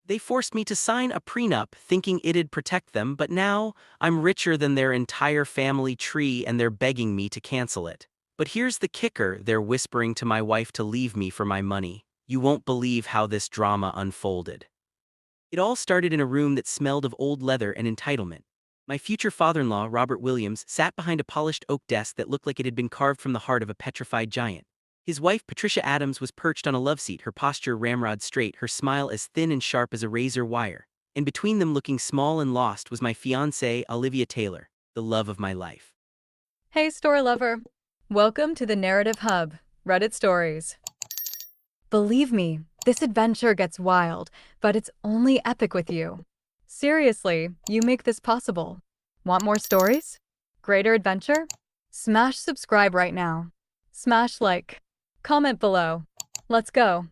They forced me to sign a prenup thinking it'd protect them, but now I'm richer than their entire family tree and they're begging me to cancel it. But here's the kicker, they're whispering to my wife to leave me for my money. You won't believe how this drama unfolded. It all started in a room that smelled of old leather and entitlement. My future father-in-law, Robert Williams, sat behind a polished oak desk that looked like it had been carved from the heart of a petrified giant. His wife, Patricia Adams, was perched on a love seat, her posture ramrod straight, her smile as thin and sharp as a razor wire. And between them, looking small and lost, was my fiancée, Olivia Taylor, the love of my life. Hey, story lover. Welcome to the Narrative Hub, Reddit Stories. Believe me, this adventure gets wild, but it's only epic with you. Seriously, you make this possible. Want more stories? Greater adventure? Smash subscribe right now. Smash like. Comment below. Let's go.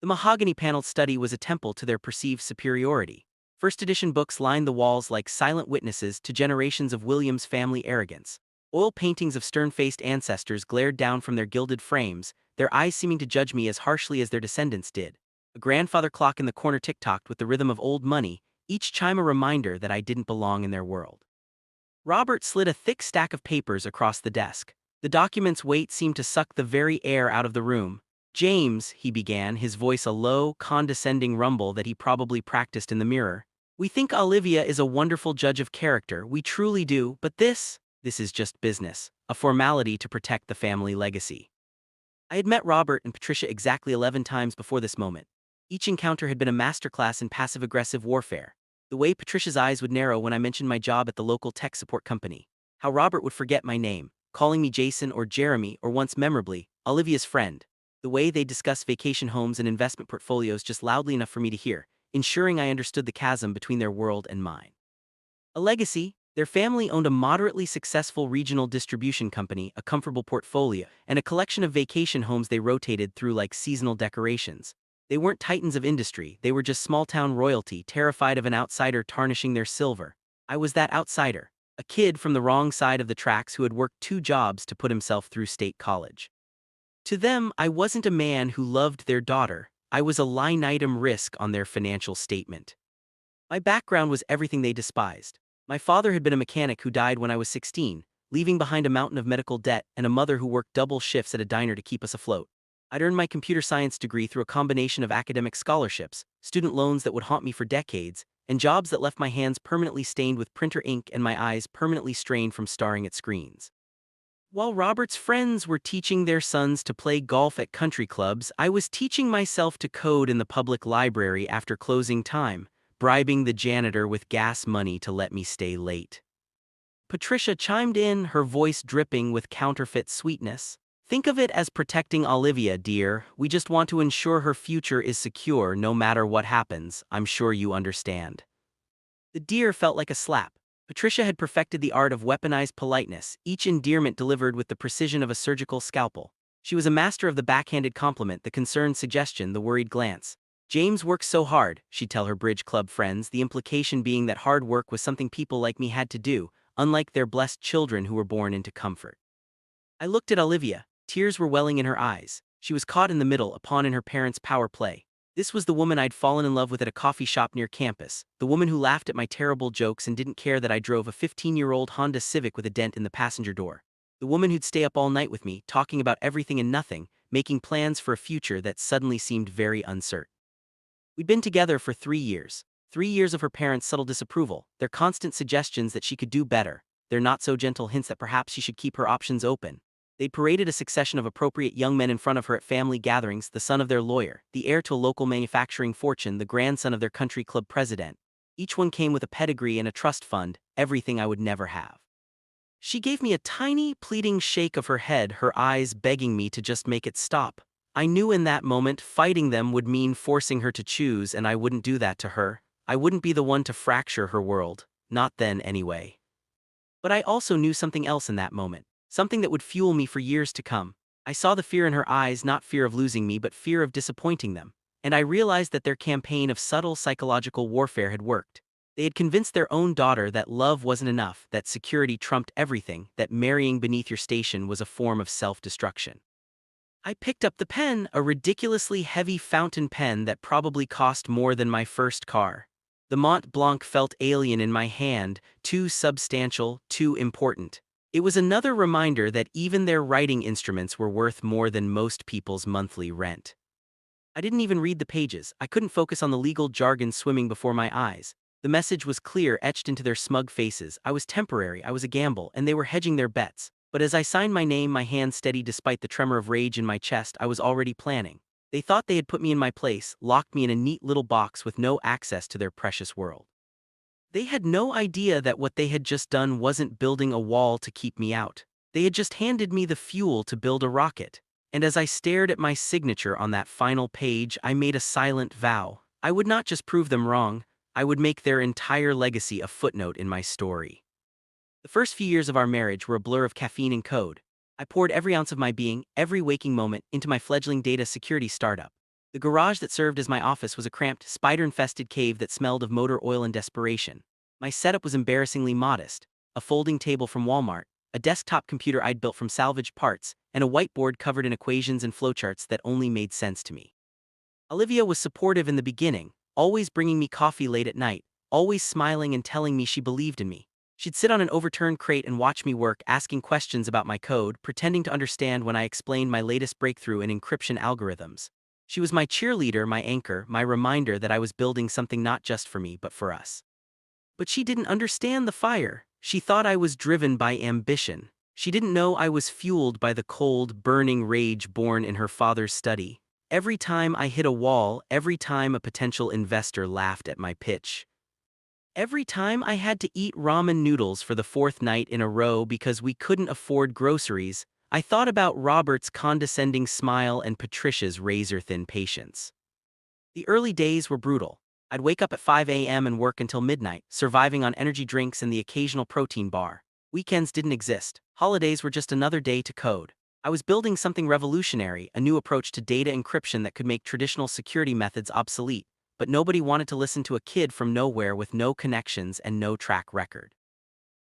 The mahogany-paneled study was a temple to their perceived superiority. First edition books lined the walls like silent witnesses to generations of Williams' family arrogance. Oil paintings of stern-faced ancestors glared down from their gilded frames, their eyes seeming to judge me as harshly as their descendants did. A grandfather clock in the corner tick-tocked with the rhythm of old money, each chime a reminder that I didn't belong in their world. Robert slid a thick stack of papers across the desk. The document's weight seemed to suck the very air out of the room. James, he began, his voice a low, condescending rumble that he probably practiced in the mirror. We think Olivia is a wonderful judge of character, we truly do, but this is just business, a formality to protect the family legacy. I had met Robert and Patricia exactly 11 times before this moment. Each encounter had been a masterclass in passive-aggressive warfare. The way Patricia's eyes would narrow when I mentioned my job at the local tech support company. How Robert would forget my name, calling me Jason or Jeremy or once memorably, Olivia's friend. The way they discuss vacation homes and investment portfolios just loudly enough for me to hear, ensuring I understood the chasm between their world and mine. A legacy? Their family owned a moderately successful regional distribution company, a comfortable portfolio, and a collection of vacation homes they rotated through like seasonal decorations. They weren't titans of industry, they were just small-town royalty, terrified of an outsider tarnishing their silver. I was that outsider, a kid from the wrong side of the tracks who had worked 2 jobs to put himself through state college. To them, I wasn't a man who loved their daughter, I was a line-item risk on their financial statement. My background was everything they despised. My father had been a mechanic who died when I was 16, leaving behind a mountain of medical debt and a mother who worked double shifts at a diner to keep us afloat. I'd earned my computer science degree through a combination of academic scholarships, student loans that would haunt me for decades, and jobs that left my hands permanently stained with printer ink and my eyes permanently strained from staring at screens. While Robert's friends were teaching their sons to play golf at country clubs, I was teaching myself to code in the public library after closing time, bribing the janitor with gas money to let me stay late. Patricia chimed in, her voice dripping with counterfeit sweetness. Think of it as protecting Olivia, dear. We just want to ensure her future is secure no matter what happens. I'm sure you understand. The dear felt like a slap. Patricia had perfected the art of weaponized politeness, each endearment delivered with the precision of a surgical scalpel. She was a master of the backhanded compliment, the concerned suggestion, the worried glance. James works so hard, she'd tell her bridge club friends, the implication being that hard work was something people like me had to do, unlike their blessed children who were born into comfort. I looked at Olivia. Tears were welling in her eyes. She was caught in the middle, a pawn in her parents' power play. This was the woman I'd fallen in love with at a coffee shop near campus, the woman who laughed at my terrible jokes and didn't care that I drove a 15-year-old Honda Civic with a dent in the passenger door. The woman who'd stay up all night with me, talking about everything and nothing, making plans for a future that suddenly seemed very uncertain. We'd been together for 3 years. 3 years of her parents' subtle disapproval, their constant suggestions that she could do better, their not-so-gentle hints that perhaps she should keep her options open. They'd paraded a succession of appropriate young men in front of her at family gatherings, the son of their lawyer, the heir to a local manufacturing fortune, the grandson of their country club president. Each one came with a pedigree and a trust fund, everything I would never have. She gave me a tiny, pleading shake of her head, her eyes begging me to just make it stop. I knew in that moment fighting them would mean forcing her to choose, and I wouldn't do that to her. I wouldn't be the one to fracture her world, not then anyway. But I also knew something else in that moment. Something that would fuel me for years to come. I saw the fear in her eyes, not fear of losing me but fear of disappointing them, and I realized that their campaign of subtle psychological warfare had worked. They had convinced their own daughter that love wasn't enough, that security trumped everything, that marrying beneath your station was a form of self-destruction. I picked up the pen, a ridiculously heavy fountain pen that probably cost more than my first car. The Mont Blanc felt alien in my hand, too substantial, too important. It was another reminder that even their writing instruments were worth more than most people's monthly rent. I didn't even read the pages. I couldn't focus on the legal jargon swimming before my eyes. The message was clear, etched into their smug faces. I was temporary, I was a gamble, and they were hedging their bets. But as I signed my name, my hand steady despite the tremor of rage in my chest, I was already planning. They thought they had put me in my place, locked me in a neat little box with no access to their precious world. They had no idea that what they had just done wasn't building a wall to keep me out. They had just handed me the fuel to build a rocket. And as I stared at my signature on that final page, I made a silent vow. I would not just prove them wrong, I would make their entire legacy a footnote in my story. The first few years of our marriage were a blur of caffeine and code. I poured every ounce of my being, every waking moment, into my fledgling data security startup. The garage that served as my office was a cramped, spider-infested cave that smelled of motor oil and desperation. My setup was embarrassingly modest: a folding table from Walmart, a desktop computer I'd built from salvaged parts, and a whiteboard covered in equations and flowcharts that only made sense to me. Olivia was supportive in the beginning, always bringing me coffee late at night, always smiling and telling me she believed in me. She'd sit on an overturned crate and watch me work, asking questions about my code, pretending to understand when I explained my latest breakthrough in encryption algorithms. She was my cheerleader, my anchor, my reminder that I was building something not just for me but for us. But she didn't understand the fire. She thought I was driven by ambition. She didn't know I was fueled by the cold, burning rage born in her father's study. Every time I hit a wall, every time a potential investor laughed at my pitch, every time I had to eat ramen noodles for the fourth night in a row because we couldn't afford groceries, I thought about Robert's condescending smile and Patricia's razor-thin patience. The early days were brutal. I'd wake up at 5 a.m. and work until midnight, surviving on energy drinks and the occasional protein bar. Weekends didn't exist. Holidays were just another day to code. I was building something revolutionary, a new approach to data encryption that could make traditional security methods obsolete, but nobody wanted to listen to a kid from nowhere with no connections and no track record.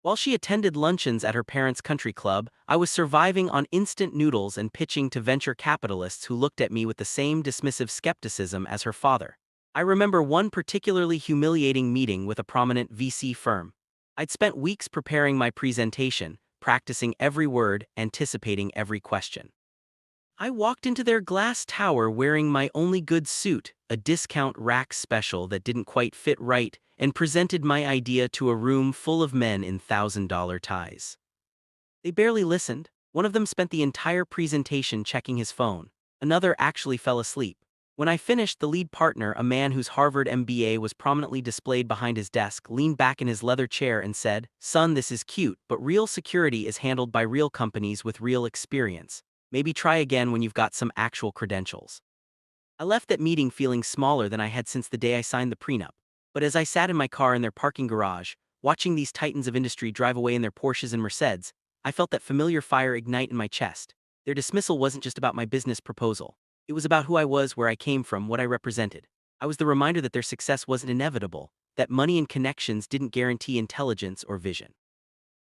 While she attended luncheons at her parents' country club, I was surviving on instant noodles and pitching to venture capitalists who looked at me with the same dismissive skepticism as her father. I remember one particularly humiliating meeting with a prominent VC firm. I'd spent weeks preparing my presentation, practicing every word, anticipating every question. I walked into their glass tower wearing my only good suit, a discount rack special that didn't quite fit right, and presented my idea to a room full of men in $1,000 ties. They barely listened. One of them spent the entire presentation checking his phone. Another actually fell asleep. When I finished, the lead partner, a man whose Harvard MBA was prominently displayed behind his desk, leaned back in his leather chair and said, "Son, this is cute, but real security is handled by real companies with real experience. Maybe try again when you've got some actual credentials." I left that meeting feeling smaller than I had since the day I signed the prenup. But as I sat in my car in their parking garage, watching these titans of industry drive away in their Porsches and Mercedes, I felt that familiar fire ignite in my chest. Their dismissal wasn't just about my business proposal. It was about who I was, where I came from, what I represented. I was the reminder that their success wasn't inevitable, that money and connections didn't guarantee intelligence or vision.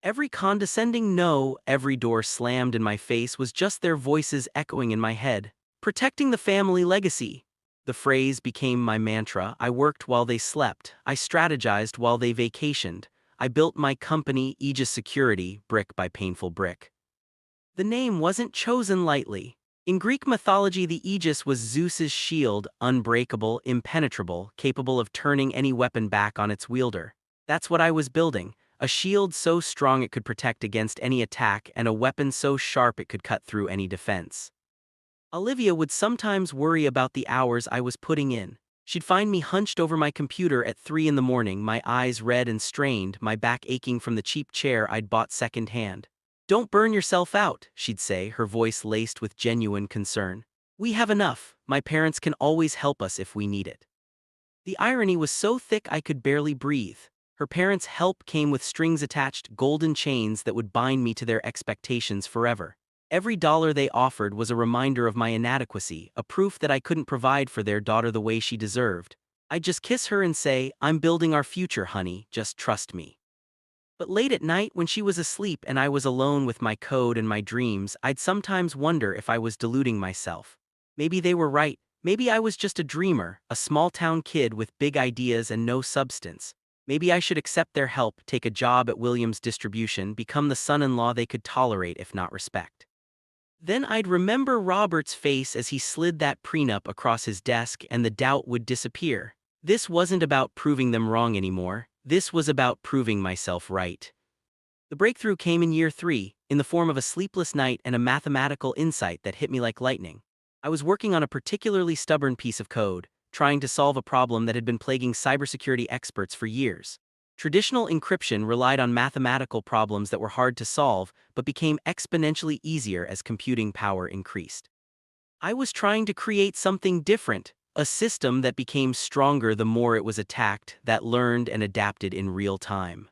Every condescending no, every door slammed in my face was just their voices echoing in my head. Protecting the family legacy. The phrase became my mantra. I worked while they slept. I strategized while they vacationed. I built my company, Aegis Security, brick by painful brick. The name wasn't chosen lightly. In Greek mythology, the Aegis was Zeus's shield, unbreakable, impenetrable, capable of turning any weapon back on its wielder. That's what I was building. A shield so strong it could protect against any attack, and a weapon so sharp it could cut through any defense. Olivia would sometimes worry about the hours I was putting in. She'd find me hunched over my computer at 3 in the morning, my eyes red and strained, my back aching from the cheap chair I'd bought secondhand. "Don't burn yourself out," she'd say, her voice laced with genuine concern. "We have enough. My parents can always help us if we need it." The irony was so thick I could barely breathe. Her parents' help came with strings attached, golden chains that would bind me to their expectations forever. Every dollar they offered was a reminder of my inadequacy, a proof that I couldn't provide for their daughter the way she deserved. I'd just kiss her and say, "I'm building our future, honey, just trust me." But late at night, when she was asleep and I was alone with my code and my dreams, I'd sometimes wonder if I was deluding myself. Maybe they were right. Maybe I was just a dreamer, a small-town kid with big ideas and no substance. Maybe I should accept their help, take a job at Williams Distribution, become the son-in-law they could tolerate if not respect. Then I'd remember Robert's face as he slid that prenup across his desk and the doubt would disappear. This wasn't about proving them wrong anymore. This was about proving myself right. The breakthrough came in year 3, in the form of a sleepless night and a mathematical insight that hit me like lightning. I was working on a particularly stubborn piece of code, trying to solve a problem that had been plaguing cybersecurity experts for years. Traditional encryption relied on mathematical problems that were hard to solve, but became exponentially easier as computing power increased. I was trying to create something different, a system that became stronger the more it was attacked, that learned and adapted in real time.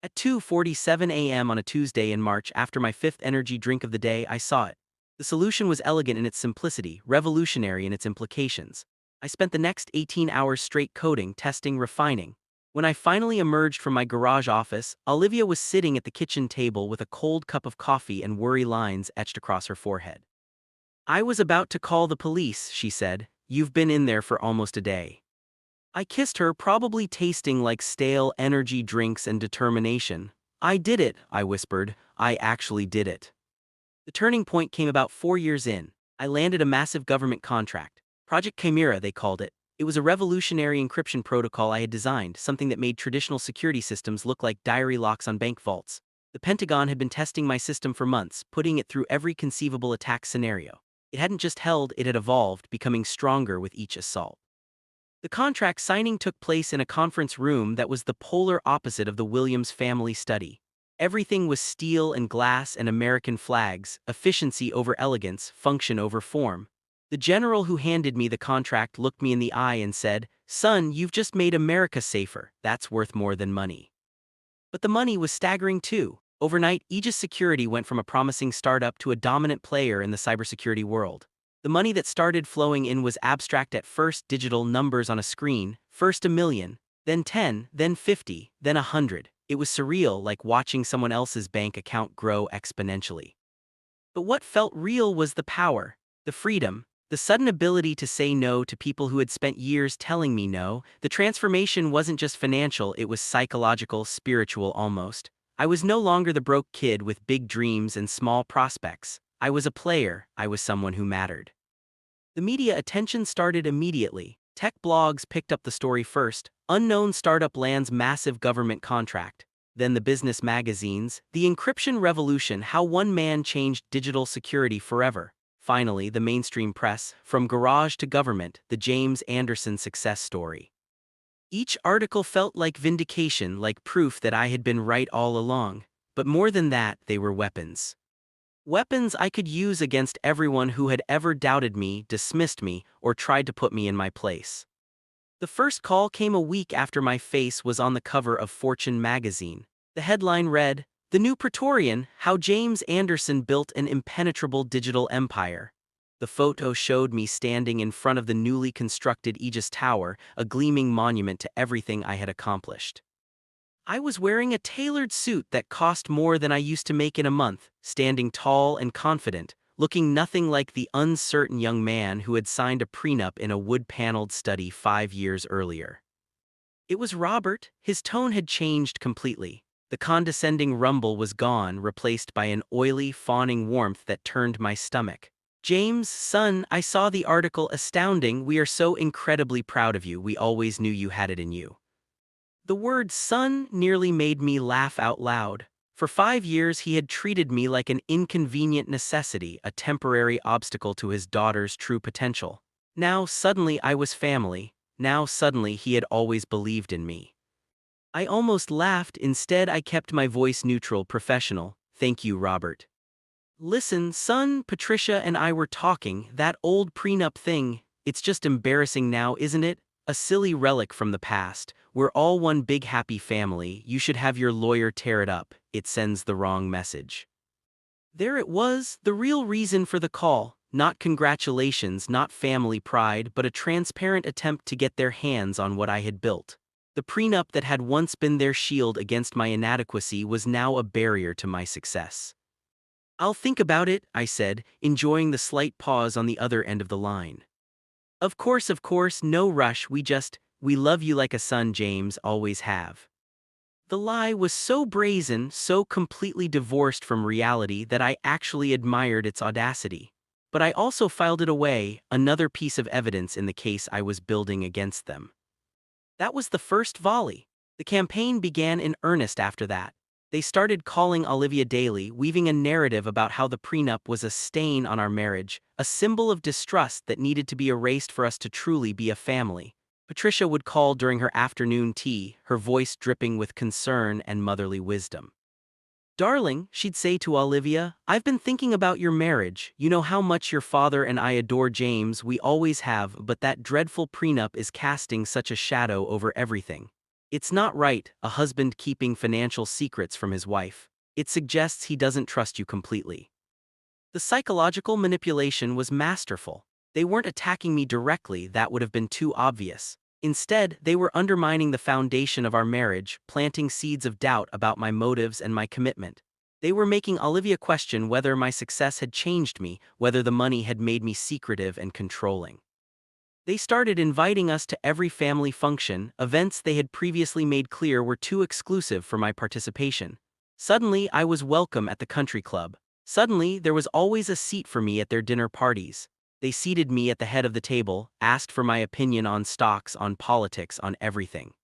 At 2:47 a.m. on a Tuesday in March, after my fifth energy drink of the day, I saw it. The solution was elegant in its simplicity, revolutionary in its implications. I spent the next 18 hours straight coding, testing, refining. When I finally emerged from my garage office, Olivia was sitting at the kitchen table with a cold cup of coffee and worry lines etched across her forehead. "I was about to call the police," she said. "You've been in there for almost a day." I kissed her, probably tasting like stale energy drinks and determination. "I did it," I whispered. "I actually did it." The turning point came about 4 years in. I landed a massive government contract. Project Chimera, they called it. It was a revolutionary encryption protocol I had designed, something that made traditional security systems look like diary locks on bank vaults. The Pentagon had been testing my system for months, putting it through every conceivable attack scenario. It hadn't just held, it had evolved, becoming stronger with each assault. The contract signing took place in a conference room that was the polar opposite of the Williams family study. Everything was steel and glass and American flags, efficiency over elegance, function over form. The general who handed me the contract looked me in the eye and said, "Son, you've just made America safer. That's worth more than money." But the money was staggering too. Overnight, Aegis Security went from a promising startup to a dominant player in the cybersecurity world. The money that started flowing in was abstract at first, digital numbers on a screen, first 1 million, then 10, then 50, then 100. It was surreal, like watching someone else's bank account grow exponentially. But what felt real was the power, the freedom, the sudden ability to say no to people who had spent years telling me no. The transformation wasn't just financial, it was psychological, spiritual almost. I was no longer the broke kid with big dreams and small prospects. I was a player, I was someone who mattered. The media attention started immediately. Tech blogs picked up the story first. Unknown startup lands massive government contract. Then the business magazines, the encryption revolution, how one man changed digital security forever. Finally, the mainstream press, from garage to government, the James Anderson success story. Each article felt like vindication, like proof that I had been right all along. But more than that, they were weapons. Weapons I could use against everyone who had ever doubted me, dismissed me, or tried to put me in my place. The first call came a week after my face was on the cover of Fortune magazine. The headline read, "The New Praetorian, How James Anderson Built an Impenetrable Digital Empire." The photo showed me standing in front of the newly constructed Aegis Tower, a gleaming monument to everything I had accomplished. I was wearing a tailored suit that cost more than I used to make in a month, standing tall and confident, looking nothing like the uncertain young man who had signed a prenup in a wood-paneled study 5 years earlier. It was Robert. His tone had changed completely. The condescending rumble was gone, replaced by an oily, fawning warmth that turned my stomach. "James, son, I saw the article, astounding. We are so incredibly proud of you. We always knew you had it in you." The word son nearly made me laugh out loud. For 5 years he had treated me like an inconvenient necessity, a temporary obstacle to his daughter's true potential. Now suddenly I was family. Now suddenly he had always believed in me. I almost laughed. Instead I kept my voice neutral, professional. "Thank you, Robert. Listen, son, Patricia and I were talking, that old prenup thing, it's just embarrassing now, isn't it? A silly relic from the past. We're all one big happy family. You should have your lawyer tear it up. It sends the wrong message." There it was, the real reason for the call. Not congratulations, not family pride, but a transparent attempt to get their hands on what I had built. The prenup that had once been their shield against my inadequacy was now a barrier to my success. "I'll think about it," I said, enjoying the slight pause on the other end of the line. Of course, no rush, we love you like a son, James, always have." The lie was so brazen, so completely divorced from reality that I actually admired its audacity. But I also filed it away, another piece of evidence in the case I was building against them. That was the first volley. The campaign began in earnest after that. They started calling Olivia daily, weaving a narrative about how the prenup was a stain on our marriage, a symbol of distrust that needed to be erased for us to truly be a family. Patricia would call during her afternoon tea, her voice dripping with concern and motherly wisdom. "Darling," she'd say to Olivia, "I've been thinking about your marriage. You know how much your father and I adore James, we always have, but that dreadful prenup is casting such a shadow over everything. It's not right, a husband keeping financial secrets from his wife. It suggests he doesn't trust you completely." The psychological manipulation was masterful. They weren't attacking me directly, that would have been too obvious. Instead, they were undermining the foundation of our marriage, planting seeds of doubt about my motives and my commitment. They were making Olivia question whether my success had changed me, whether the money had made me secretive and controlling. They started inviting us to every family function, events they had previously made clear were too exclusive for my participation. Suddenly, I was welcome at the country club. Suddenly, there was always a seat for me at their dinner parties. They seated me at the head of the table, asked for my opinion on stocks, on politics, on everything.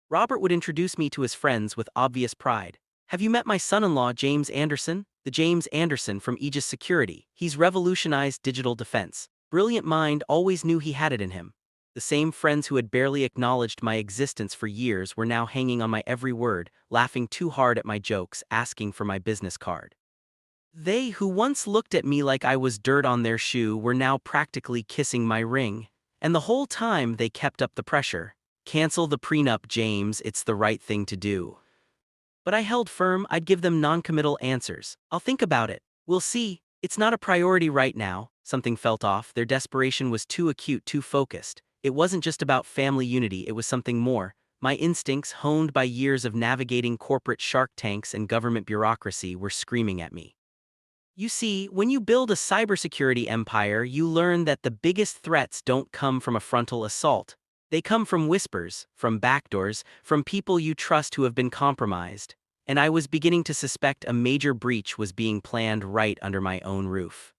Robert would introduce me to his friends with obvious pride. "Have you met my son-in-law, James Anderson? The James Anderson from Aegis Security. He's revolutionized digital defense. Brilliant mind, always knew he had it in him." The same friends who had barely acknowledged my existence for years were now hanging on my every word, laughing too hard at my jokes, asking for my business card. They who once looked at me like I was dirt on their shoe were now practically kissing my ring. And the whole time they kept up the pressure. "Cancel the prenup, James, it's the right thing to do." But I held firm, I'd give them non-committal answers. "I'll think about it. We'll see. It's not a priority right now." Something felt off, their desperation was too acute, too focused. It wasn't just about family unity, it was something more. My instincts, honed by years of navigating corporate shark tanks and government bureaucracy, were screaming at me. You see, when you build a cybersecurity empire, you learn that the biggest threats don't come from a frontal assault. They come from whispers, from backdoors, from people you trust who have been compromised. And I was beginning to suspect a major breach was being planned right under my own roof.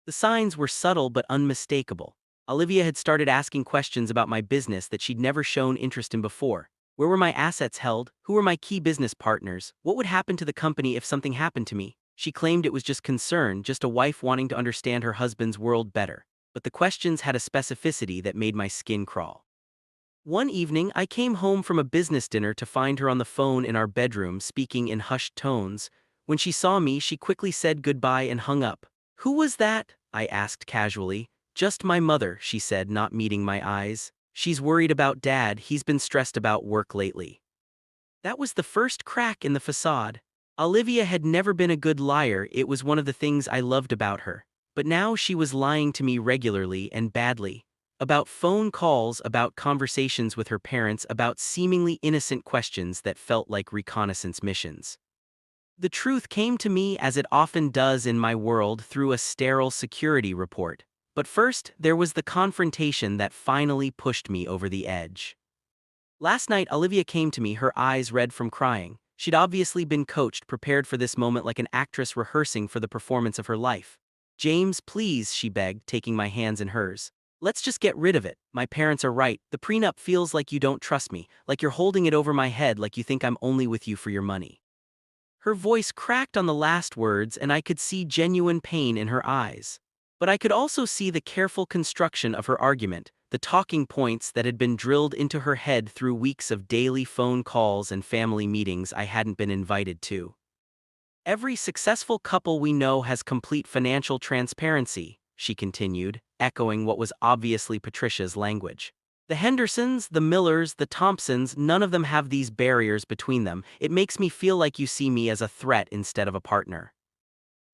The signs were subtle but unmistakable. Olivia had started asking questions about my business that she'd never shown interest in before. Where were my assets held? Who were my key business partners? What would happen to the company if something happened to me? She claimed it was just concern, just a wife wanting to understand her husband's world better. But the questions had a specificity that made my skin crawl. One evening, I came home from a business dinner to find her on the phone in our bedroom speaking in hushed tones. When she saw me, she quickly said goodbye and hung up. "Who was that?" I asked casually. "Just my mother," she said, not meeting my eyes. "She's worried about Dad, he's been stressed about work lately." That was the first crack in the facade. Olivia had never been a good liar, it was one of the things I loved about her. But now she was lying to me regularly and badly. About phone calls, about conversations with her parents, about seemingly innocent questions that felt like reconnaissance missions. The truth came to me, as it often does in my world, through a sterile security report. But first, there was the confrontation that finally pushed me over the edge. Last night, Olivia came to me, her eyes red from crying. She'd obviously been coached, prepared for this moment like an actress rehearsing for the performance of her life. "James, please," she begged, taking my hands in hers. "Let's just get rid of it. My parents are right. The prenup feels like you don't trust me, like you're holding it over my head, like you think I'm only with you for your money." Her voice cracked on the last words, and I could see genuine pain in her eyes. But I could also see the careful construction of her argument, the talking points that had been drilled into her head through weeks of daily phone calls and family meetings I hadn't been invited to. "Every successful couple we know has complete financial transparency," she continued, echoing what was obviously Patricia's language. "The Hendersons, the Millers, the Thompsons, none of them have these barriers between them. It makes me feel like you see me as a threat instead of a partner."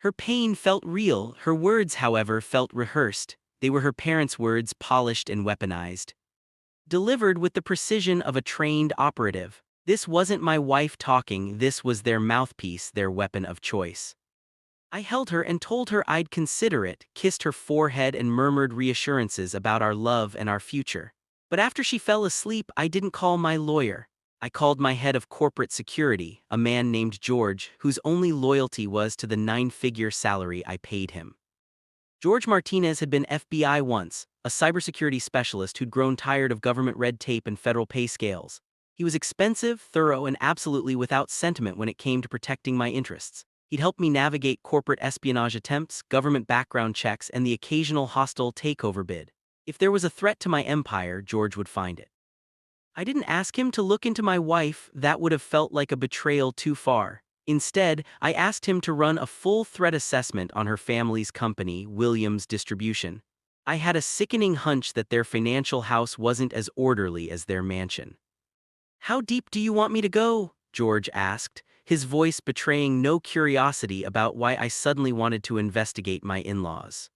Her pain felt real, her words, however, felt rehearsed. They were her parents' words, polished and weaponized. delivered with the precision of a trained operative. This wasn't my wife talking, this was their mouthpiece, their weapon of choice. I held her and told her I'd consider it, kissed her forehead and murmured reassurances about our love and our future. But after she fell asleep, I didn't call my lawyer. I called my head of corporate security, a man named George, whose only loyalty was to the 9-figure salary I paid him. George Martinez had been FBI once, a cybersecurity specialist who'd grown tired of government red tape and federal pay scales. He was expensive, thorough, and absolutely without sentiment when it came to protecting my interests. He'd helped me navigate corporate espionage attempts, government background checks, and the occasional hostile takeover bid. If there was a threat to my empire, George would find it. I didn't ask him to look into my wife, that would have felt like a betrayal too far. Instead, I asked him to run a full threat assessment on her family's company, Williams Distribution. I had a sickening hunch that their financial house wasn't as orderly as their mansion. "How deep do you want me to go?" George asked, his voice betraying no curiosity about why I suddenly wanted to investigate my in-laws.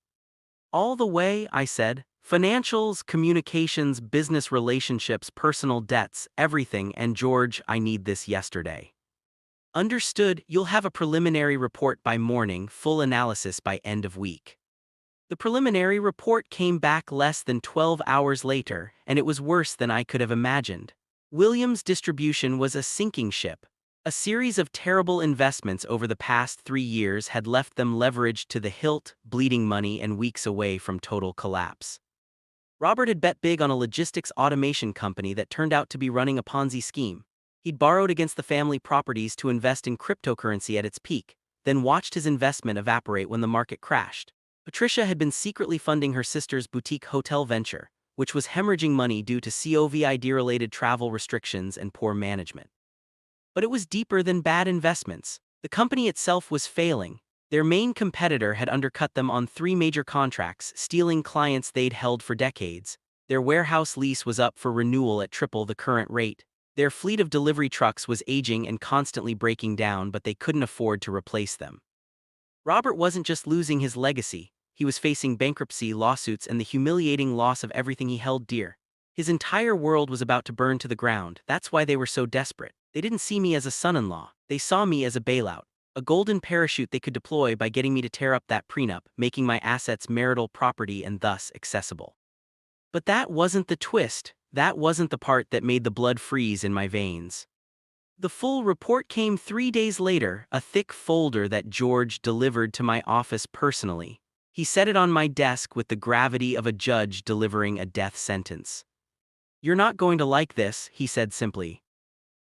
"All the way," I said. "Financials, communications, business relationships, personal debts, everything, and George, I need this yesterday." "Understood, you'll have a preliminary report by morning, full analysis by end of week." The preliminary report came back less than 12 hours later, and it was worse than I could have imagined. Williams Distribution was a sinking ship. A series of terrible investments over the past 3 years had left them leveraged to the hilt, bleeding money and weeks away from total collapse. Robert had bet big on a logistics automation company that turned out to be running a Ponzi scheme. He'd borrowed against the family properties to invest in cryptocurrency at its peak, then watched his investment evaporate when the market crashed. Patricia had been secretly funding her sister's boutique hotel venture, which was hemorrhaging money due to COVID-related travel restrictions and poor management. But it was deeper than bad investments. The company itself was failing. Their main competitor had undercut them on 3 major contracts, stealing clients they'd held for decades. Their warehouse lease was up for renewal at triple the current rate. Their fleet of delivery trucks was aging and constantly breaking down, but they couldn't afford to replace them. Robert wasn't just losing his legacy, he was facing bankruptcy, lawsuits, and the humiliating loss of everything he held dear. His entire world was about to burn to the ground. That's why they were so desperate. They didn't see me as a son-in-law. They saw me as a bailout. A golden parachute they could deploy by getting me to tear up that prenup, making my assets marital property and thus accessible. But that wasn't the twist. That wasn't the part that made the blood freeze in my veins. The full report came 3 days later, a thick folder that George delivered to my office personally. He set it on my desk with the gravity of a judge delivering a death sentence. "You're not going to like this," he said simply.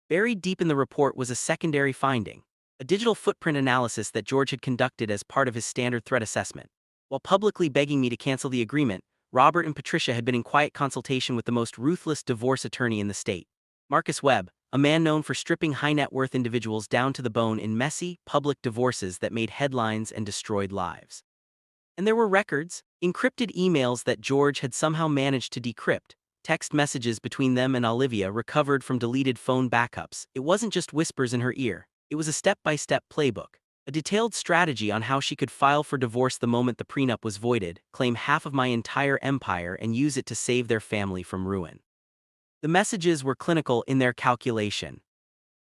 Buried deep in the report was a secondary finding, a digital footprint analysis that George had conducted as part of his standard threat assessment. While publicly begging me to cancel the agreement, Robert and Patricia had been in quiet consultation with the most ruthless divorce attorney in the state, Marcus Webb, a man known for stripping high-net-worth individuals down to the bone in messy, public divorces that made headlines and destroyed lives. And there were records, encrypted emails that George had somehow managed to decrypt, text messages between them and Olivia recovered from deleted phone backups. It wasn't just whispers in her ear, it was a step-by-step playbook. A detailed strategy on how she could file for divorce the moment the prenup was voided, claim half of my entire empire and use it to save their family from ruin. The messages were clinical in their calculation.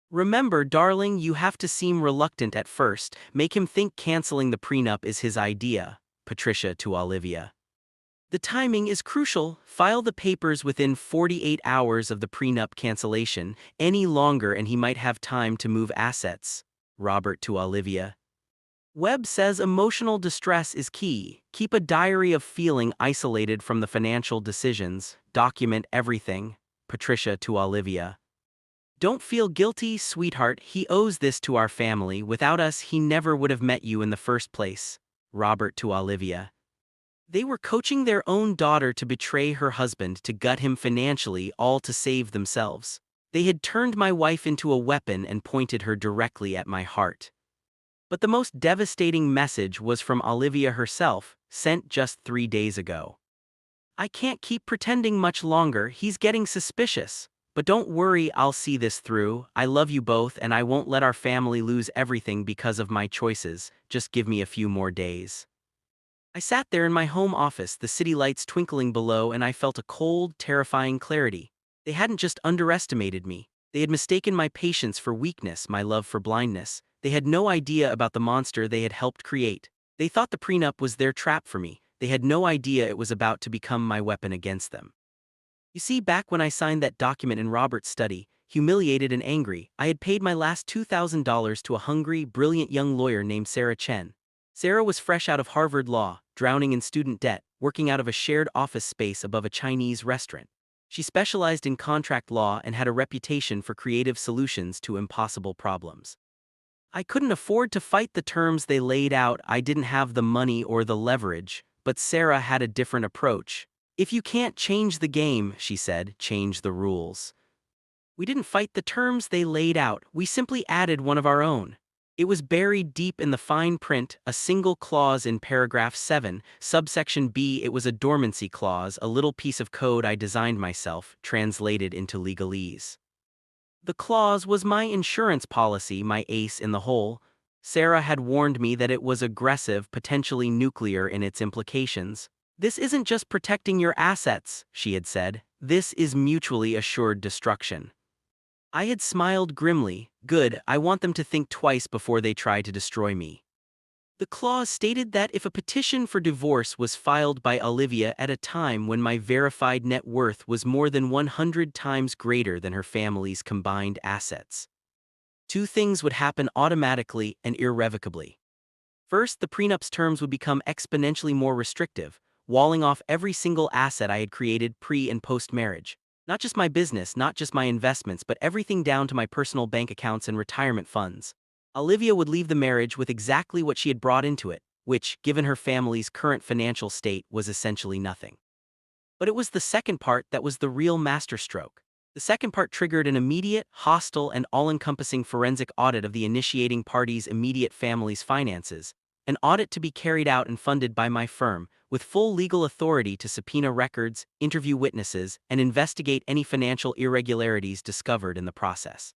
"Remember, darling, you have to seem reluctant at first. Make him think canceling the prenup is his idea." Patricia to Olivia. "The timing is crucial. File the papers within 48 hours of the prenup cancellation. Any longer and he might have time to move assets." Robert to Olivia. "Webb says emotional distress is key. Keep a diary of feeling isolated from the financial decisions. Document everything." Patricia to Olivia. "Don't feel guilty, sweetheart. He owes this to our family. Without us, he never would have met you in the first place." Robert to Olivia. They were coaching their own daughter to betray her husband, to gut him financially, all to save themselves. They had turned my wife into a weapon and pointed her directly at my heart. But the most devastating message was from Olivia herself, sent just 3 days ago. "I can't keep pretending much longer. He's getting suspicious. But don't worry, I'll see this through. I love you both and I won't let our family lose everything because of my choices. Just give me a few more days." I sat there in my home office, the city lights twinkling below, and I felt a cold, terrifying clarity. They hadn't just underestimated me. They had mistaken my patience for weakness, my love for blindness. They had no idea about the monster they had helped create. They thought the prenup was their trap for me. They had no idea it was about to become my weapon against them. You see, back when I signed that document in Robert's study, humiliated and angry, I had paid my last $2,000 to a hungry, brilliant young lawyer named Sarah Chen. Sarah was fresh out of Harvard Law, drowning in student debt, working out of a shared office space above a Chinese restaurant. She specialized in contract law and had a reputation for creative solutions to impossible problems. I couldn't afford to fight the terms they laid out. I didn't have the money or the leverage, but Sarah had a different approach. If you can't change the game, she said, change the rules. We didn't fight the terms they laid out, we simply added one of our own. It was buried deep in the fine print, a single clause in paragraph 7, subsection B. It was a dormancy clause, a little piece of code I designed myself, translated into legalese. The clause was my insurance policy, my ace in the hole. Sarah had warned me that it was aggressive, potentially nuclear in its implications. This isn't just protecting your assets, she had said. This is mutually assured destruction. I had smiled grimly. Good, I want them to think twice before they try to destroy me. The clause stated that if a petition for divorce was filed by Olivia at a time when my verified net worth was more than 100 times greater than her family's combined assets, two things would happen automatically and irrevocably. First, the prenup's terms would become exponentially more restrictive, walling off every single asset I had created pre- and post-marriage. Not just my business, not just my investments, but everything down to my personal bank accounts and retirement funds. Olivia would leave the marriage with exactly what she had brought into it, which, given her family's current financial state, was essentially nothing. But it was the second part that was the real masterstroke. The second part triggered an immediate, hostile, and all-encompassing forensic audit of the initiating party's immediate family's finances, an audit to be carried out and funded by my firm, with full legal authority to subpoena records, interview witnesses, and investigate any financial irregularities discovered in the process.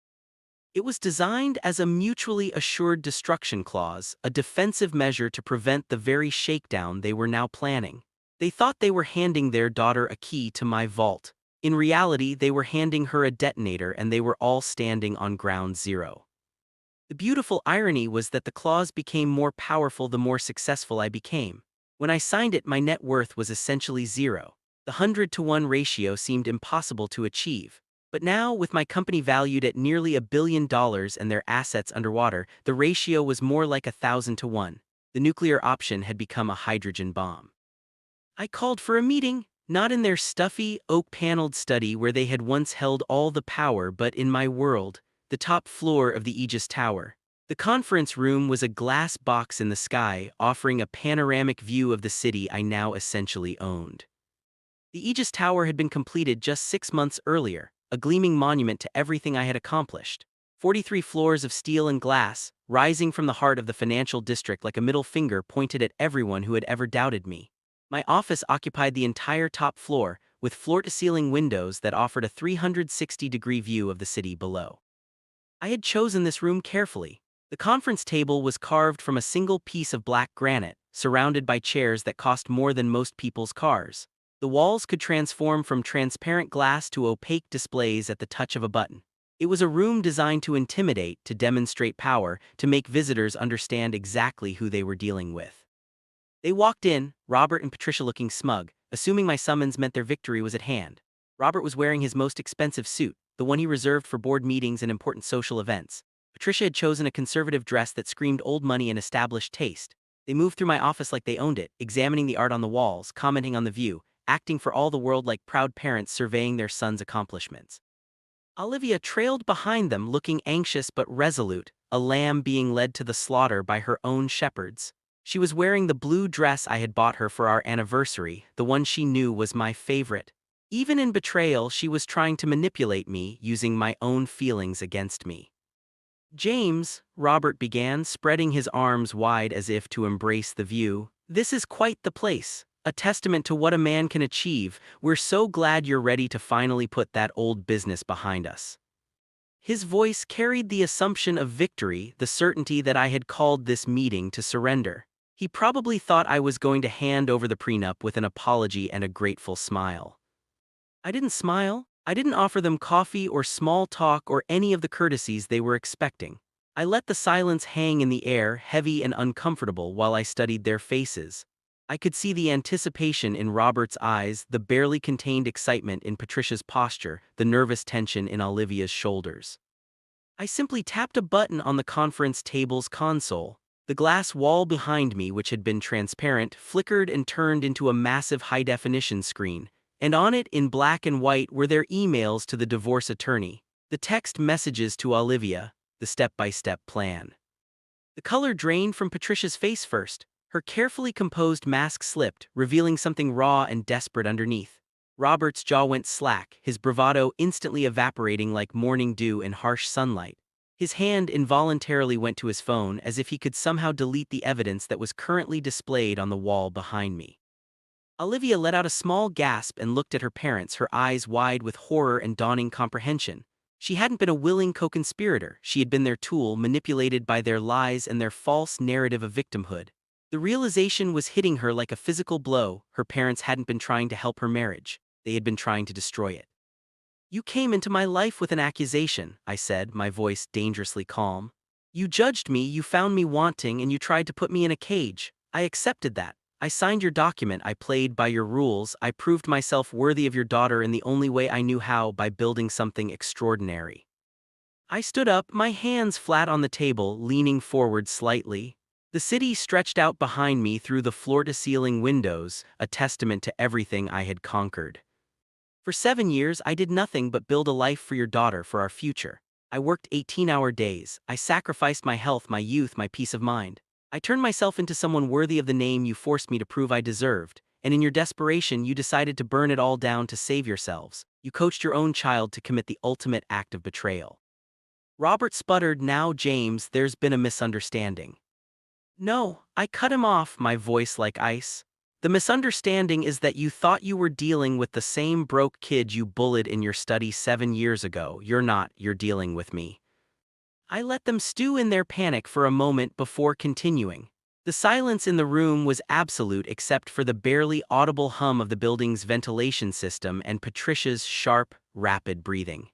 It was designed as a mutually assured destruction clause, a defensive measure to prevent the very shakedown they were now planning. They thought they were handing their daughter a key to my vault. In reality, they were handing her a detonator, and they were all standing on ground zero. The beautiful irony was that the clause became more powerful the more successful I became. When I signed it, my net worth was essentially zero. The 100-to-1 ratio seemed impossible to achieve. But now, with my company valued at nearly $1 billion and their assets underwater, the ratio was more like 1,000-to-1. The nuclear option had become a hydrogen bomb. I called for a meeting, not in their stuffy, oak-paneled study where they had once held all the power, but in my world, the top floor of the Aegis Tower. The conference room was a glass box in the sky, offering a panoramic view of the city I now essentially owned. The Aegis Tower had been completed just 6 months earlier, a gleaming monument to everything I had accomplished. 43 floors of steel and glass, rising from the heart of the financial district like a middle finger pointed at everyone who had ever doubted me. My office occupied the entire top floor, with floor-to-ceiling windows that offered a 360-degree view of the city below. I had chosen this room carefully. The conference table was carved from a single piece of black granite, surrounded by chairs that cost more than most people's cars. The walls could transform from transparent glass to opaque displays at the touch of a button. It was a room designed to intimidate, to demonstrate power, to make visitors understand exactly who they were dealing with. They walked in, Robert and Patricia looking smug, assuming my summons meant their victory was at hand. Robert was wearing his most expensive suit, the one he reserved for board meetings and important social events. Patricia had chosen a conservative dress that screamed old money and established taste. They moved through my office like they owned it, examining the art on the walls, commenting on the view, acting for all the world like proud parents surveying their son's accomplishments. Olivia trailed behind them, looking anxious but resolute, a lamb being led to the slaughter by her own shepherds. She was wearing the blue dress I had bought her for our anniversary, the one she knew was my favorite. Even in betrayal, she was trying to manipulate me, using my own feelings against me. James, Robert began, spreading his arms wide as if to embrace the view. This is quite the place. A testament to what a man can achieve. We're so glad you're ready to finally put that old business behind us. His voice carried the assumption of victory, the certainty that I had called this meeting to surrender. He probably thought I was going to hand over the prenup with an apology and a grateful smile. I didn't smile. I didn't offer them coffee or small talk or any of the courtesies they were expecting. I let the silence hang in the air, heavy and uncomfortable, while I studied their faces. I could see the anticipation in Robert's eyes, the barely contained excitement in Patricia's posture, the nervous tension in Olivia's shoulders. I simply tapped a button on the conference table's console. The glass wall behind me, which had been transparent, flickered and turned into a massive high-definition screen, and on it, in black and white, were their emails to the divorce attorney, the text messages to Olivia, the step-by-step plan. The color drained from Patricia's face first. Her carefully composed mask slipped, revealing something raw and desperate underneath. Robert's jaw went slack, his bravado instantly evaporating like morning dew in harsh sunlight. His hand involuntarily went to his phone as if he could somehow delete the evidence that was currently displayed on the wall behind me. Olivia let out a small gasp and looked at her parents, her eyes wide with horror and dawning comprehension. She hadn't been a willing co-conspirator, she had been their tool, manipulated by their lies and their false narrative of victimhood. The realization was hitting her like a physical blow. Her parents hadn't been trying to help her marriage, they had been trying to destroy it. "You came into my life with an accusation," I said, my voice dangerously calm. "You judged me, you found me wanting, and you tried to put me in a cage. I accepted that. I signed your document, I played by your rules, I proved myself worthy of your daughter in the only way I knew how, by building something extraordinary." I stood up, my hands flat on the table, leaning forward slightly. The city stretched out behind me through the floor-to-ceiling windows, a testament to everything I had conquered. For 7 years, I did nothing but build a life for your daughter, for our future. I worked 18-hour days. I sacrificed my health, my youth, my peace of mind. I turned myself into someone worthy of the name you forced me to prove I deserved, and in your desperation, you decided to burn it all down to save yourselves. You coached your own child to commit the ultimate act of betrayal. Robert sputtered, "Now, James, there's been a misunderstanding." "No," I cut him off, my voice like ice. "The misunderstanding is that you thought you were dealing with the same broke kid you bullied in your study 7 years ago. You're not, you're dealing with me." I let them stew in their panic for a moment before continuing. The silence in the room was absolute except for the barely audible hum of the building's ventilation system and Patricia's sharp, rapid breathing.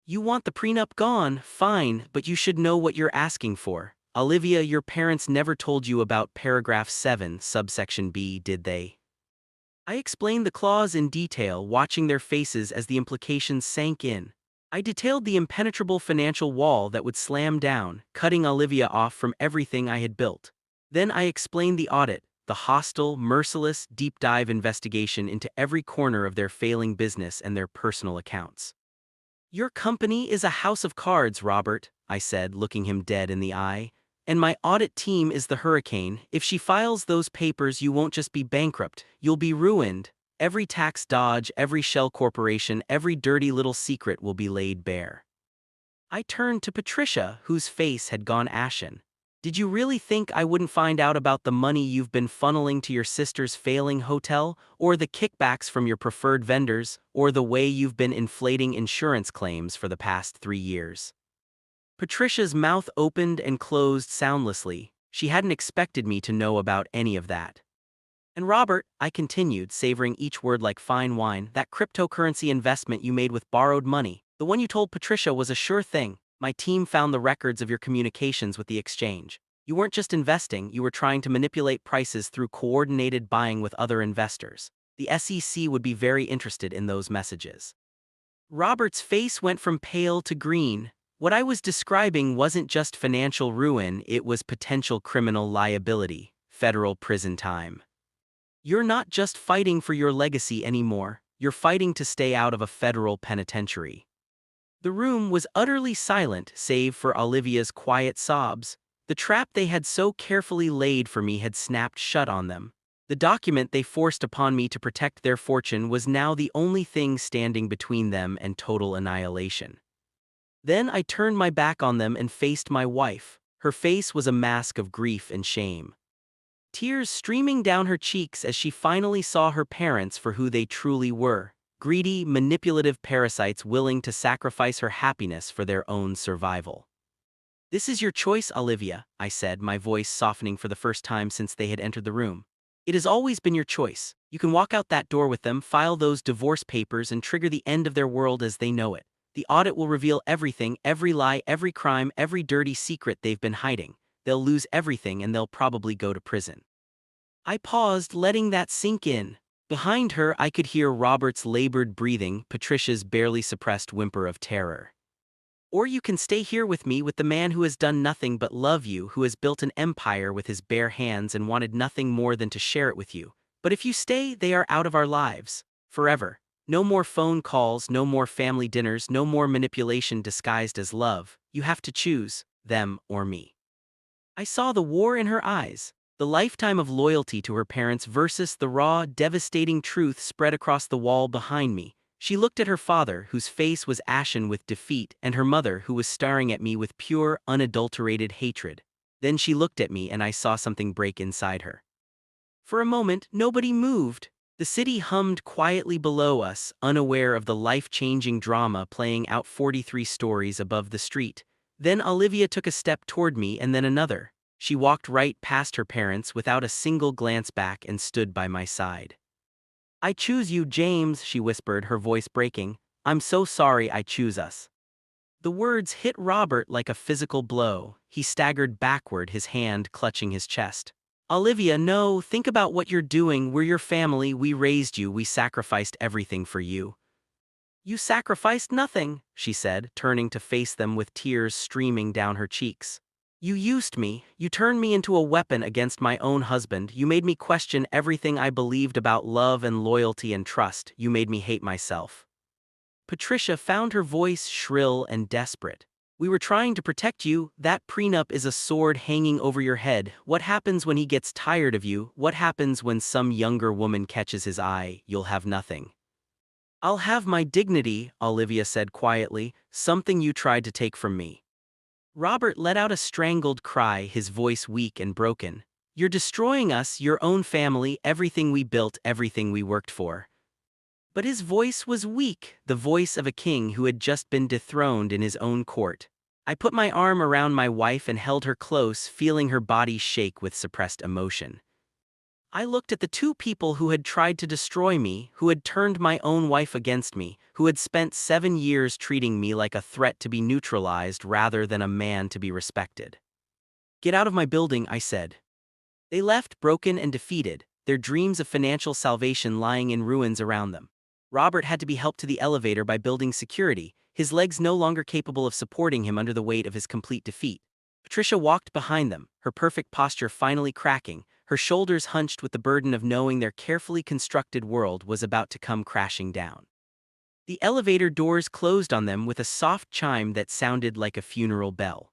"You want the prenup gone, fine, but you should know what you're asking for. Olivia, your parents never told you about paragraph 7, subsection B, did they?" I explained the clause in detail, watching their faces as the implications sank in. I detailed the impenetrable financial wall that would slam down, cutting Olivia off from everything I had built. Then I explained the audit, the hostile, merciless, deep-dive investigation into every corner of their failing business and their personal accounts. "Your company is a house of cards, Robert," I said, looking him dead in the eye. "And my audit team is the hurricane. If she files those papers, you won't just be bankrupt, you'll be ruined. Every tax dodge, every shell corporation, every dirty little secret will be laid bare." I turned to Patricia, whose face had gone ashen. "Did you really think I wouldn't find out about the money you've been funneling to your sister's failing hotel, or the kickbacks from your preferred vendors, or the way you've been inflating insurance claims for the past 3 years?" Patricia's mouth opened and closed soundlessly. She hadn't expected me to know about any of that. "And Robert," I continued, savoring each word like fine wine, "that cryptocurrency investment you made with borrowed money, the one you told Patricia was a sure thing. My team found the records of your communications with the exchange. You weren't just investing, you were trying to manipulate prices through coordinated buying with other investors. The SEC would be very interested in those messages." Robert's face went from pale to green. What I was describing wasn't just financial ruin, it was potential criminal liability, federal prison time. "You're not just fighting for your legacy anymore, you're fighting to stay out of a federal penitentiary." The room was utterly silent save for Olivia's quiet sobs. The trap they had so carefully laid for me had snapped shut on them. The document they forced upon me to protect their fortune was now the only thing standing between them and total annihilation. Then I turned my back on them and faced my wife. Her face was a mask of grief and shame, tears streaming down her cheeks as she finally saw her parents for who they truly were: greedy, manipulative parasites willing to sacrifice her happiness for their own survival. "This is your choice, Olivia," I said, my voice softening for the first time since they had entered the room. It has always been your choice. You can walk out that door with them, file those divorce papers, and trigger the end of their world as they know it. The audit will reveal everything, every lie, every crime, every dirty secret they've been hiding. They'll lose everything and they'll probably go to prison. I paused, letting that sink in. Behind her, I could hear Robert's labored breathing, Patricia's barely suppressed whimper of terror. Or you can stay here with me, with the man who has done nothing but love you, who has built an empire with his bare hands and wanted nothing more than to share it with you. But if you stay, they are out of our lives. Forever. No more phone calls, no more family dinners, no more manipulation disguised as love. You have to choose, them or me. I saw the war in her eyes. The lifetime of loyalty to her parents versus the raw, devastating truth spread across the wall behind me. She looked at her father, whose face was ashen with defeat, and her mother, who was staring at me with pure, unadulterated hatred. Then she looked at me and I saw something break inside her. For a moment, nobody moved. The city hummed quietly below us, unaware of the life-changing drama playing out 43 stories above the street. Then Olivia took a step toward me and then another. She walked right past her parents without a single glance back and stood by my side. "I choose you, James," she whispered, her voice breaking. "I'm so sorry I choose us." The words hit Robert like a physical blow. He staggered backward, his hand clutching his chest. "Olivia, no, think about what you're doing. We're your family, we raised you, we sacrificed everything for you." "You sacrificed nothing," she said, turning to face them with tears streaming down her cheeks. "You used me, you turned me into a weapon against my own husband, you made me question everything I believed about love and loyalty and trust, you made me hate myself." Patricia found her voice shrill and desperate. "We were trying to protect you. That prenup is a sword hanging over your head. What happens when he gets tired of you? What happens when some younger woman catches his eye? You'll have nothing." "I'll have my dignity," Olivia said quietly, "something you tried to take from me." Robert let out a strangled cry, his voice weak and broken. "You're destroying us, your own family, everything we built, everything we worked for." But his voice was weak, the voice of a king who had just been dethroned in his own court. I put my arm around my wife and held her close, feeling her body shake with suppressed emotion. I looked at the two people who had tried to destroy me, who had turned my own wife against me, who had spent 7 years treating me like a threat to be neutralized rather than a man to be respected. "Get out of my building," I said. They left, broken and defeated, their dreams of financial salvation lying in ruins around them. Robert had to be helped to the elevator by building security, his legs no longer capable of supporting him under the weight of his complete defeat. Patricia walked behind them, her perfect posture finally cracking, her shoulders hunched with the burden of knowing their carefully constructed world was about to come crashing down. The elevator doors closed on them with a soft chime that sounded like a funeral bell.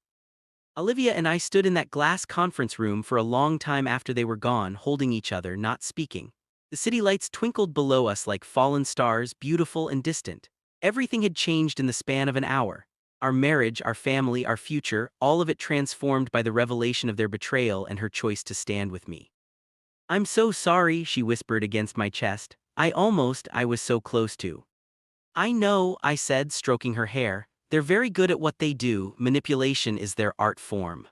Olivia and I stood in that glass conference room for a long time after they were gone, holding each other, not speaking. The city lights twinkled below us like fallen stars, beautiful and distant. Everything had changed in the span of an hour. Our marriage, our family, our future, all of it transformed by the revelation of their betrayal and her choice to stand with me. "I'm so sorry," she whispered against my chest. I was so close to." "I know," I said, stroking her hair. "They're very good at what they do, manipulation is their art form."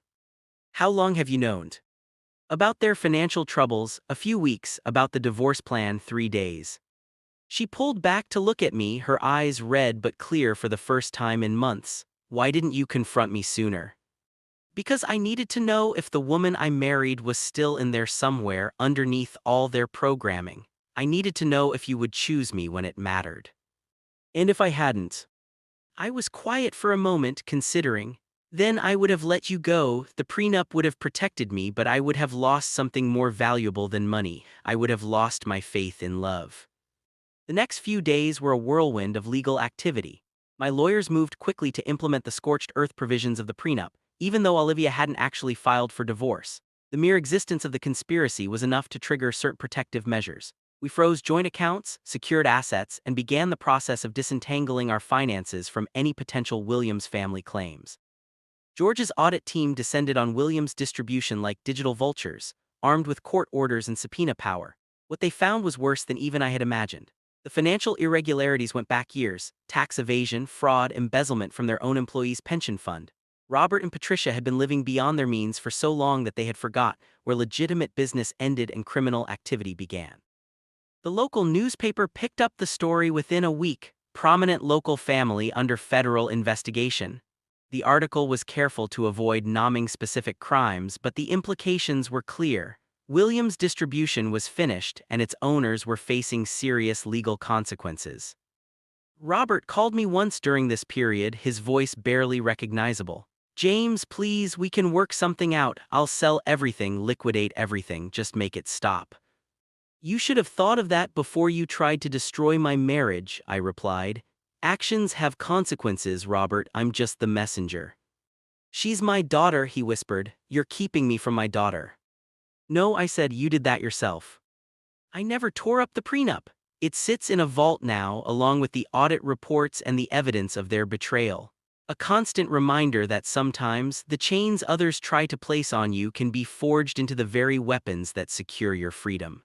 "How long have you known?" "About their financial troubles, a few weeks, about the divorce plan, 3 days." She pulled back to look at me, her eyes red but clear for the first time in months. "Why didn't you confront me sooner?" "Because I needed to know if the woman I married was still in there somewhere, underneath all their programming. I needed to know if you would choose me when it mattered." "And if I hadn't?" I was quiet for a moment, considering. "Then I would have let you go. The prenup would have protected me, but I would have lost something more valuable than money. I would have lost my faith in love." The next few days were a whirlwind of legal activity. My lawyers moved quickly to implement the scorched earth provisions of the prenup, even though Olivia hadn't actually filed for divorce. The mere existence of the conspiracy was enough to trigger certain protective measures. We froze joint accounts, secured assets, and began the process of disentangling our finances from any potential Williams family claims. George's audit team descended on Williams' distribution like digital vultures, armed with court orders and subpoena power. What they found was worse than even I had imagined. The financial irregularities went back years: tax evasion, fraud, embezzlement from their own employees' pension fund. Robert and Patricia had been living beyond their means for so long that they had forgot where legitimate business ended and criminal activity began. The local newspaper picked up the story within a week. Prominent local family under federal investigation. The article was careful to avoid naming specific crimes, but the implications were clear. Williams' distribution was finished, and its owners were facing serious legal consequences. Robert called me once during this period, his voice barely recognizable. "James, please, we can work something out. I'll sell everything, liquidate everything, just make it stop." "You should have thought of that before you tried to destroy my marriage," I replied. "Actions have consequences, Robert, I'm just the messenger." "She's my daughter," he whispered. "You're keeping me from my daughter." "No," I said, "you did that yourself." "I never tore up the prenup. It sits in a vault now, along with the audit reports and the evidence of their betrayal. A constant reminder that sometimes the chains others try to place on you can be forged into the very weapons that secure your freedom."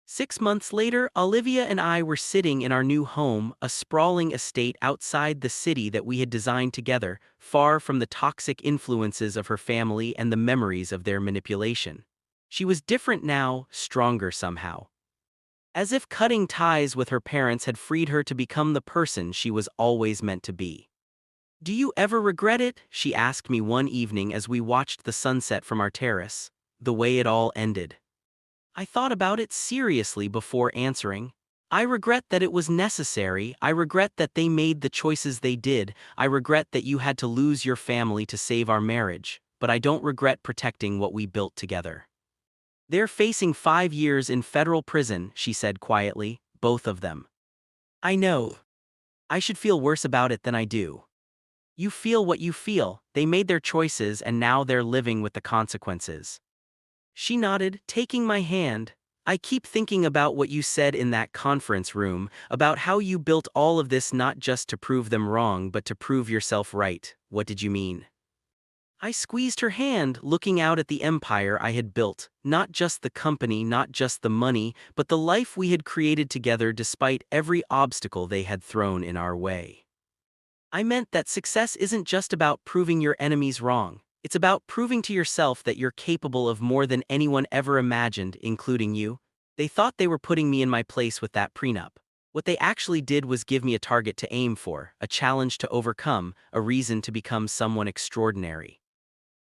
6 months later, Olivia and I were sitting in our new home, a sprawling estate outside the city that we had designed together, far from the toxic influences of her family and the memories of their manipulation. She was different now, stronger somehow. As if cutting ties with her parents had freed her to become the person she was always meant to be. "Do you ever regret it?" she asked me one evening as we watched the sunset from our terrace. The way it all ended. I thought about it seriously before answering. I regret that it was necessary. I regret that they made the choices they did. I regret that you had to lose your family to save our marriage. But I don't regret protecting what we built together. "They're facing 5 years in federal prison," she said quietly, "both of them." "I know. I should feel worse about it than I do." "You feel what you feel. They made their choices and now they're living with the consequences." She nodded, taking my hand. "I keep thinking about what you said in that conference room, about how you built all of this not just to prove them wrong but to prove yourself right. What did you mean?" I squeezed her hand, looking out at the empire I had built, not just the company, not just the money, but the life we had created together despite every obstacle they had thrown in our way. I meant that success isn't just about proving your enemies wrong. It's about proving to yourself that you're capable of more than anyone ever imagined, including you. They thought they were putting me in my place with that prenup. What they actually did was give me a target to aim for, a challenge to overcome, a reason to become someone extraordinary.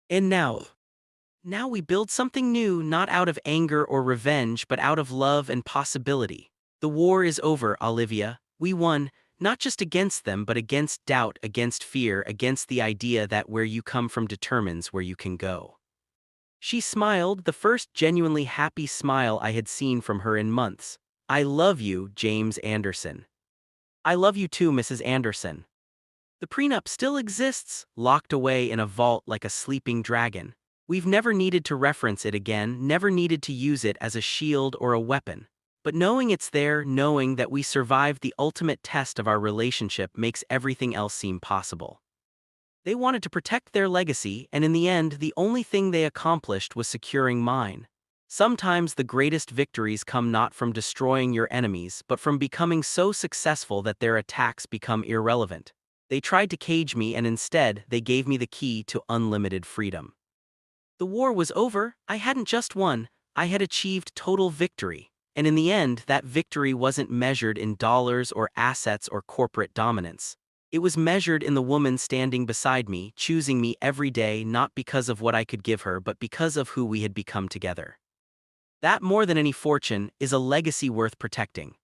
And now we build something new, not out of anger or revenge, but out of love and possibility. The war is over, Olivia. We won, not just against them, but against doubt, against fear, against the idea that where you come from determines where you can go. She smiled, the first genuinely happy smile I had seen from her in months. "I love you, James Anderson." "I love you too, Mrs. Anderson." The prenup still exists, locked away in a vault like a sleeping dragon. We've never needed to reference it again, never needed to use it as a shield or a weapon. But knowing it's there, knowing that we survived the ultimate test of our relationship makes everything else seem possible. They wanted to protect their legacy, and in the end, the only thing they accomplished was securing mine. Sometimes the greatest victories come not from destroying your enemies, but from becoming so successful that their attacks become irrelevant. They tried to cage me, and instead, they gave me the key to unlimited freedom. The war was over. I hadn't just won, I had achieved total victory. And in the end, that victory wasn't measured in dollars or assets or corporate dominance. It was measured in the woman standing beside me, choosing me every day not because of what I could give her but because of who we had become together. That, more than any fortune, is a legacy worth protecting.